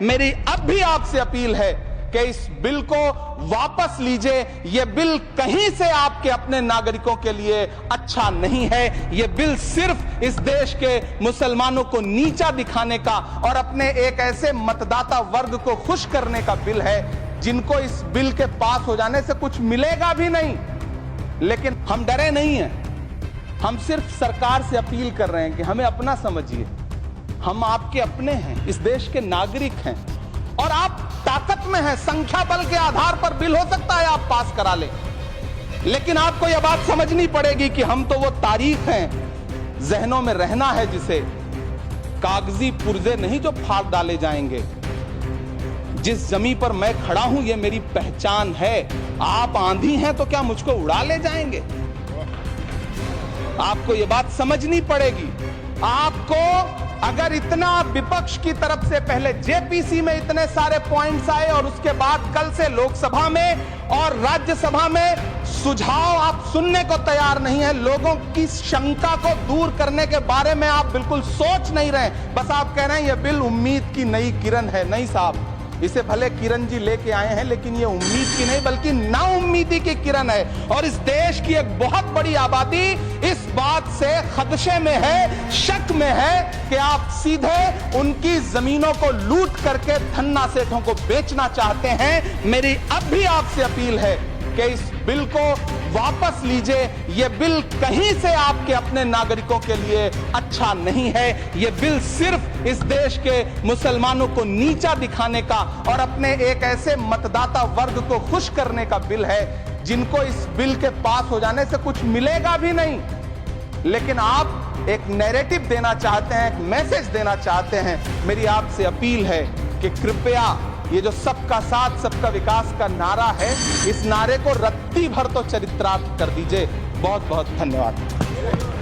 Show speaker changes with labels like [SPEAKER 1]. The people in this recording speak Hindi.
[SPEAKER 1] मेरी अब भी आपसे अपील है कि इस बिल को वापस लीजिए। यह बिल कहीं से आपके अपने नागरिकों के लिए अच्छा नहीं है। यह बिल सिर्फ इस देश के मुसलमानों को नीचा दिखाने का और अपने एक ऐसे मतदाता वर्ग को खुश करने का बिल है जिनको इस बिल के पास हो जाने से कुछ मिलेगा भी नहीं। लेकिन हम डरे नहीं हैं, हम सिर्फ सरकार से अपील कर रहे हैं कि हमें अपना समझिए। हम आपके अपने हैं, इस देश के नागरिक हैं और आप ताकत में हैं। संख्या बल के आधार पर बिल हो सकता है आप पास करा लें, लेकिन आपको यह बात समझनी पड़ेगी कि हम तो वो तारीख हैं, जहनों में रहना है जिसे कागजी पुर्जे नहीं जो फाड़ डाले जाएंगे। जिस जमीन पर मैं खड़ा हूं ये मेरी पहचान है। आप आंधी हैं तो क्या मुझको उड़ा ले जाएंगे? आपको यह बात समझनी पड़ेगी। आपको अगर इतना विपक्ष की तरफ से पहले जेपीसी में इतने सारे पॉइंट्स आए और उसके बाद कल से लोकसभा में और राज्यसभा में सुझाव आप सुनने को तैयार नहीं है, लोगों की शंका को दूर करने के बारे में आप बिल्कुल सोच नहीं रहे, बस आप कह रहे हैं यह बिल उम्मीद की नई किरण है। नहीं साहब, इसे भले किरण जी लेके आए हैं लेकिन ये उम्मीद की नहीं बल्कि नाउम्मीदी की किरण है। और इस देश की एक बहुत बड़ी आबादी इस बात से खदशे में है, शक में है कि आप सीधे उनकी जमीनों को लूट करके धन्ना सेठों को बेचना चाहते हैं। मेरी अब भी आपसे अपील है कि इस बिल को वापस लीजिए। यह बिल कहीं से आपके अपने नागरिकों के लिए अच्छा नहीं है। यह बिल सिर्फ इस देश के मुसलमानों को नीचा दिखाने का और अपने एक ऐसे मतदाता वर्ग को खुश करने का बिल है जिनको इस बिल के पास हो जाने से कुछ मिलेगा भी नहीं। लेकिन आप एक नैरेटिव देना चाहते हैं, एक मैसेज देना चाहते हैं। मेरी आपसे अपील है कि कृपया ये जो सबका साथ सबका विकास का नारा है, इस नारे को रत्ती भर तो चरित्रार्थ कर दीजिए। बहुत बहुत धन्यवाद।